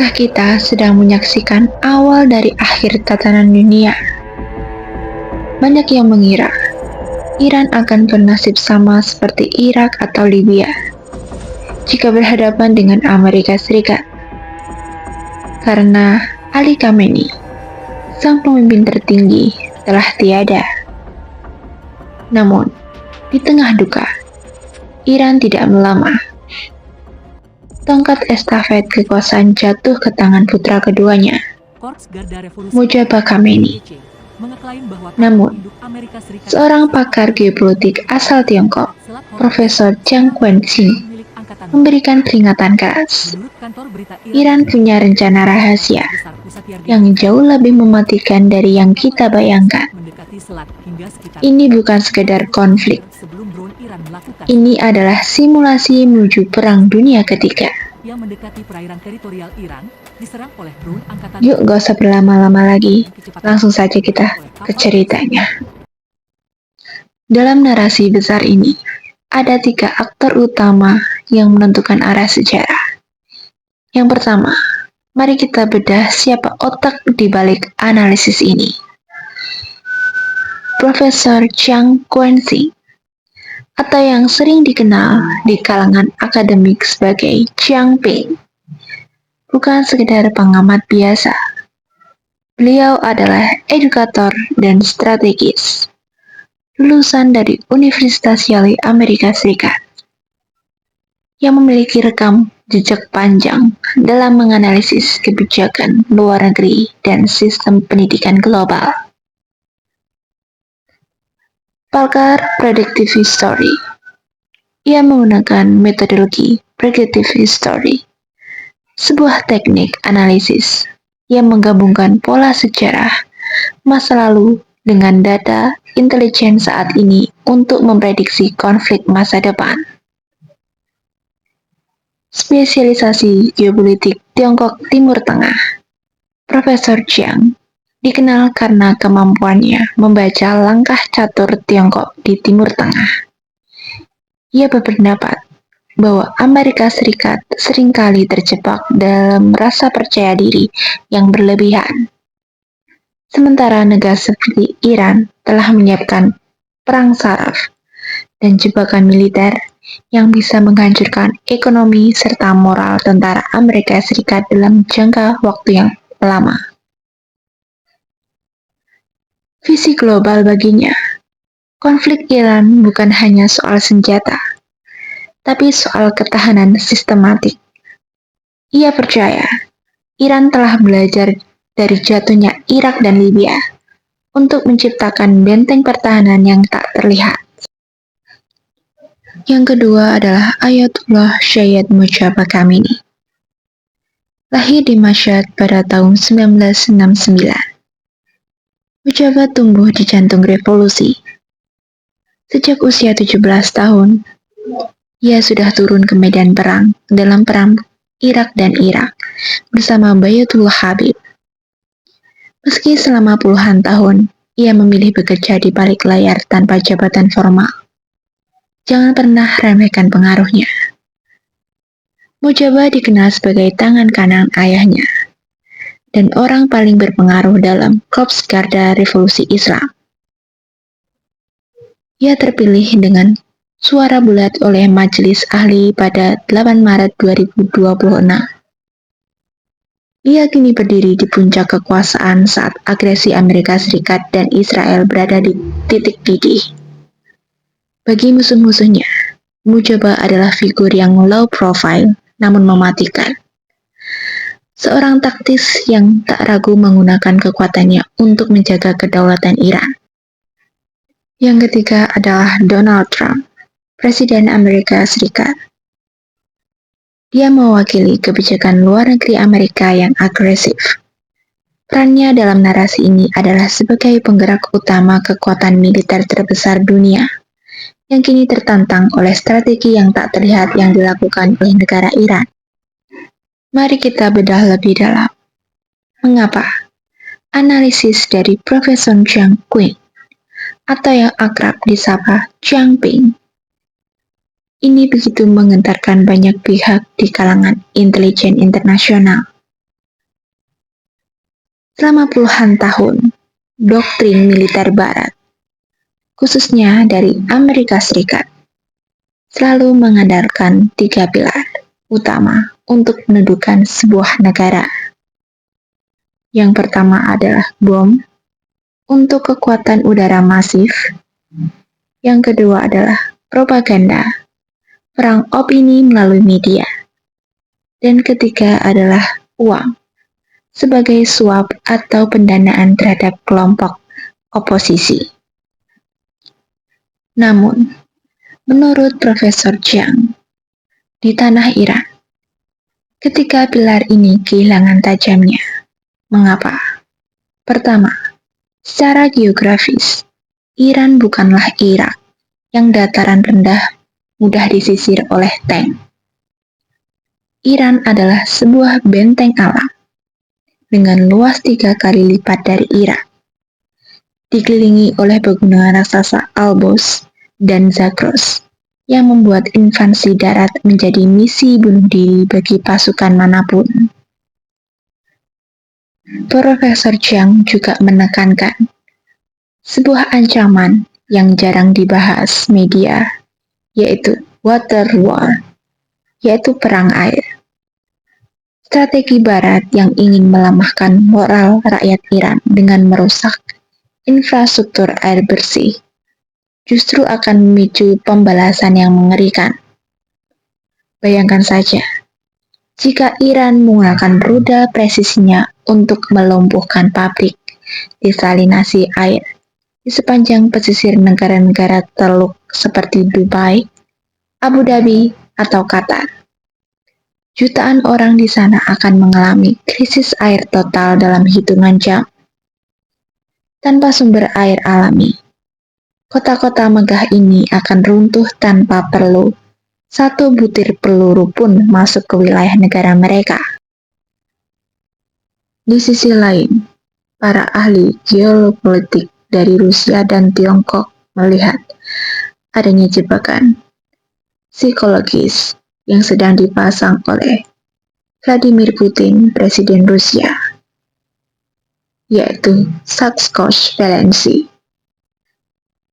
Apakah kita sedang menyaksikan awal dari akhir tatanan dunia? Banyak yang mengira Iran akan bernasib sama seperti Irak atau Libya jika berhadapan dengan Amerika Serikat. Karena Ali Khamenei, sang pemimpin tertinggi, telah tiada. Namun, di tengah duka, Iran tidak melemah. Tongkat estafet kekuasaan jatuh ke tangan putra keduanya, Mojtaba Khamenei. Namun, seorang pakar geopolitik asal Tiongkok, Profesor Jiang Quanxing, memberikan peringatan keras. Iran punya rencana rahasia yang jauh lebih mematikan dari yang kita bayangkan. Ini bukan sekedar konflik. Ini adalah simulasi menuju Perang Dunia Ketiga. Yuk, gak usah berlama-lama lagi. Langsung saja kita ke ceritanya. Dalam narasi besar ini, ada 3 aktor utama yang menentukan arah sejarah. Yang pertama, mari kita bedah siapa otak di balik analisis ini. Profesor Jiang Quanxing, atau yang sering dikenal di kalangan akademik sebagai Jiang Ping, bukan sekedar pengamat biasa. Beliau adalah edukator dan strategis, lulusan dari Universitas Yale Amerika Serikat, yang memiliki rekam jejak panjang dalam menganalisis kebijakan luar negeri dan sistem pendidikan global. Pakar predictive history. Ia menggunakan metodologi predictive history, sebuah teknik analisis yang menggabungkan pola sejarah masa lalu dengan data intelijen saat ini untuk memprediksi konflik masa depan. Spesialisasi geopolitik Tiongkok Timur Tengah. Profesor Jiang dikenal karena kemampuannya membaca langkah catur Tiongkok di Timur Tengah. Ia berpendapat bahwa Amerika Serikat seringkali terjebak dalam rasa percaya diri yang berlebihan. Sementara negara seperti Iran telah menyiapkan perang saraf dan jebakan militer yang bisa menghancurkan ekonomi serta moral tentara Amerika Serikat dalam jangka waktu yang lama. Visi global baginya, konflik Iran bukan hanya soal senjata, tapi soal ketahanan sistematik. Ia percaya Iran telah belajar dari jatuhnya Irak dan Libya untuk menciptakan benteng pertahanan yang tak terlihat. Yang kedua adalah Ayatullah Syed Mojtaba Khamenei. Lahir di Mashhad pada tahun 1969. Mojtaba tumbuh di jantung revolusi. Sejak usia 17 tahun, ia sudah turun ke medan perang dalam perang Irak dan Irak bersama Bayatullah Habib. Meski selama puluhan tahun, ia memilih bekerja di balik layar tanpa jabatan formal. Jangan pernah remehkan pengaruhnya. Mojtaba dikenal sebagai tangan kanan ayahnya dan orang paling berpengaruh dalam Korps Garda Revolusi Islam. Ia terpilih dengan suara bulat oleh Majelis Ahli pada 8 Maret 2026. Ia kini berdiri di puncak kekuasaan saat agresi Amerika Serikat dan Israel berada di titik didih. Bagi musuh-musuhnya, Mojtaba adalah figur yang low profile namun mematikan. Seorang taktis yang tak ragu menggunakan kekuatannya untuk menjaga kedaulatan Iran. Yang ketiga adalah Donald Trump, Presiden Amerika Serikat. Dia mewakili kebijakan luar negeri Amerika yang agresif. Perannya dalam narasi ini adalah sebagai penggerak utama kekuatan militer terbesar dunia, yang kini tertantang oleh strategi yang tak terlihat yang dilakukan oleh negara Iran. Mari kita bedah lebih dalam. Mengapa? Analisis dari Profesor Jiang Qing, atau yang akrab disapa Jiang Ping, ini begitu menggentarkan banyak pihak di kalangan intelijen internasional. Selama puluhan tahun, doktrin militer Barat, khususnya dari Amerika Serikat, selalu mengandalkan 3 pilar utama untuk meneduhkan sebuah negara. Yang pertama adalah bom untuk kekuatan udara masif. Yang kedua adalah propaganda, perang opini melalui media. Dan ketiga adalah uang sebagai suap atau pendanaan terhadap kelompok oposisi. Namun, menurut Profesor Jiang, di tanah Iran, ketika pilar ini kehilangan tajamnya. Mengapa? Pertama, secara geografis, Iran bukanlah Irak yang dataran rendah mudah disisir oleh tank. Iran adalah sebuah benteng alam dengan luas 3 kali lipat dari Irak, dikelilingi oleh pegunungan raksasa Alborz dan Zagros yang membuat invasi darat menjadi misi bunuh diri bagi pasukan manapun. Profesor Jiang juga menekankan sebuah ancaman yang jarang dibahas media, yaitu water war, yaitu perang air. Strategi Barat yang ingin melemahkan moral rakyat Iran dengan merusak infrastruktur air bersih justru akan memicu pembalasan yang mengerikan. Bayangkan saja, jika Iran menggunakan rudal presisinya untuk melumpuhkan pabrik desalinasi air di sepanjang pesisir negara-negara Teluk seperti Dubai, Abu Dhabi, atau Qatar. Jutaan orang di sana akan mengalami krisis air total dalam hitungan jam. Tanpa sumber air alami, kota-kota megah ini akan runtuh tanpa perlu satu butir peluru pun masuk ke wilayah negara mereka. Di sisi lain, para ahli geopolitik dari Rusia dan Tiongkok melihat adanya jebakan psikologis yang sedang dipasang oleh Vladimir Putin, Presiden Rusia, yaitu Saccosh Valency.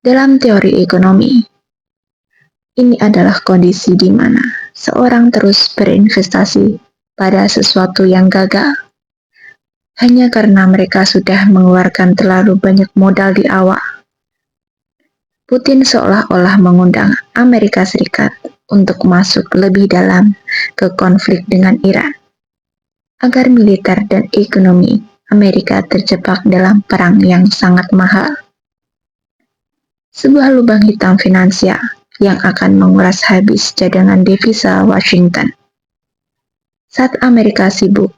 Dalam teori ekonomi, ini adalah kondisi di mana seorang terus berinvestasi pada sesuatu yang gagal hanya karena mereka sudah mengeluarkan terlalu banyak modal di awal. Putin seolah-olah mengundang Amerika Serikat untuk masuk lebih dalam ke konflik dengan Iran, agar militer dan ekonomi Amerika terjebak dalam perang yang sangat mahal. Sebuah lubang hitam finansial yang akan menguras habis cadangan devisa Washington. Saat Amerika sibuk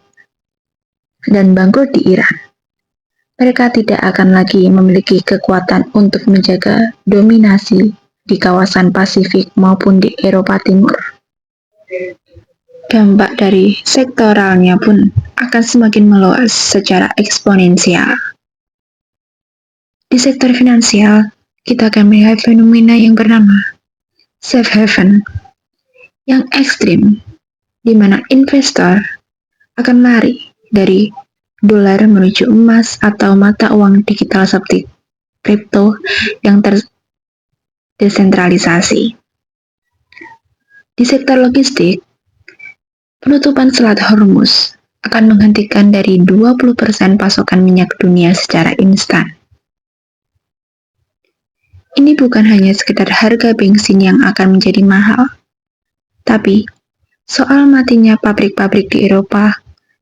dan bangkrut di Iran, mereka tidak akan lagi memiliki kekuatan untuk menjaga dominasi di kawasan Pasifik maupun di Eropa Timur. Dampak dari sektoralnya pun akan semakin meluas secara eksponensial. Di sektor finansial, kita akan melihat fenomena yang bernama safe haven yang ekstrim, di mana investor akan lari dari dolar menuju emas atau mata uang digital seperti kripto yang terdesentralisasi. Di sektor logistik, penutupan Selat Hormuz akan menghentikan dari 20% pasokan minyak dunia secara instan. Ini bukan hanya sekedar harga bensin yang akan menjadi mahal, tapi soal matinya pabrik-pabrik di Eropa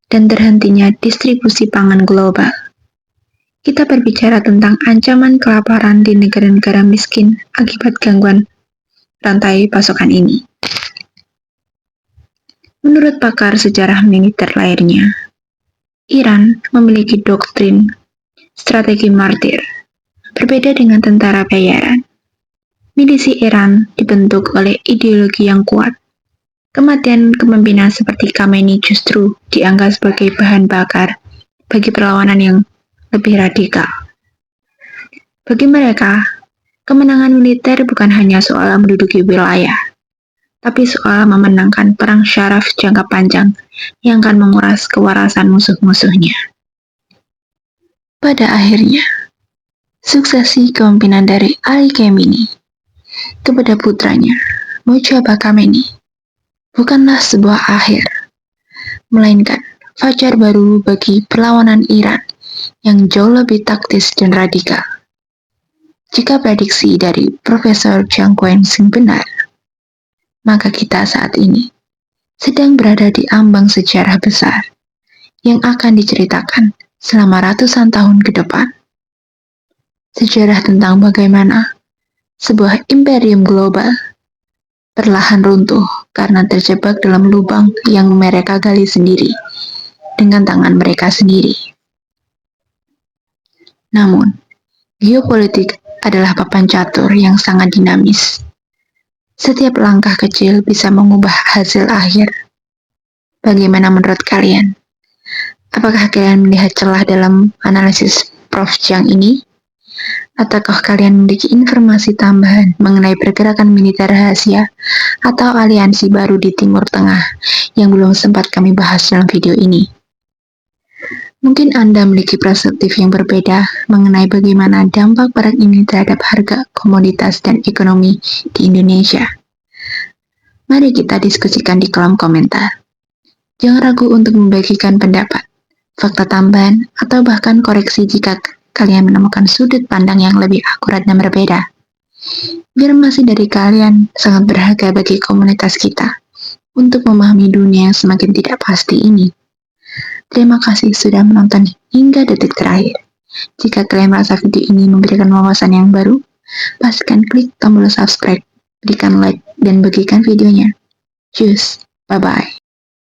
dan terhentinya distribusi pangan global. Kita berbicara tentang ancaman kelaparan di negara-negara miskin akibat gangguan rantai pasokan ini. Menurut pakar sejarah militer lainnya, Iran memiliki doktrin strategi martir. Berbeda dengan tentara bayaran, milisi Iran dibentuk oleh ideologi yang kuat. Kematian kepemimpinan seperti Khamenei justru dianggap sebagai bahan bakar bagi perlawanan yang lebih radikal. Bagi mereka, kemenangan militer bukan hanya soal menduduki wilayah, tapi soal memenangkan perang syaraf jangka panjang yang akan menguras kewarasan musuh-musuhnya. Pada akhirnya, suksesi kepemimpinan dari Ali Khamenei kepada putranya, Mojtaba Khamenei, bukanlah sebuah akhir, melainkan fajar baru bagi perlawanan Iran yang jauh lebih taktis dan radikal. Jika prediksi dari Profesor Jiang Quanxing benar, maka kita saat ini sedang berada di ambang sejarah besar yang akan diceritakan selama ratusan tahun ke depan. Sejarah tentang bagaimana sebuah imperium global perlahan runtuh karena terjebak dalam lubang yang mereka gali sendiri dengan tangan mereka sendiri. Namun, geopolitik adalah papan catur yang sangat dinamis. Setiap langkah kecil bisa mengubah hasil akhir. Bagaimana menurut kalian? Apakah kalian melihat celah dalam analisis Prof. Jiang ini? Ataukah kalian memiliki informasi tambahan mengenai pergerakan militer rahasia atau aliansi baru di Timur Tengah yang belum sempat kami bahas dalam video ini? Mungkin Anda memiliki perspektif yang berbeda mengenai bagaimana dampak perang ini terhadap harga komoditas dan ekonomi di Indonesia. Mari kita diskusikan di kolom komentar. Jangan ragu untuk membagikan pendapat, fakta tambahan, atau bahkan koreksi jika kalian menemukan sudut pandang yang lebih akurat dan berbeda. Informasi dari kalian sangat berharga bagi komunitas kita untuk memahami dunia yang semakin tidak pasti ini. Terima kasih sudah menonton hingga detik terakhir. Jika kalian merasa video ini memberikan wawasan yang baru, pastikan klik tombol subscribe, berikan like, dan bagikan videonya. Cheers, bye-bye.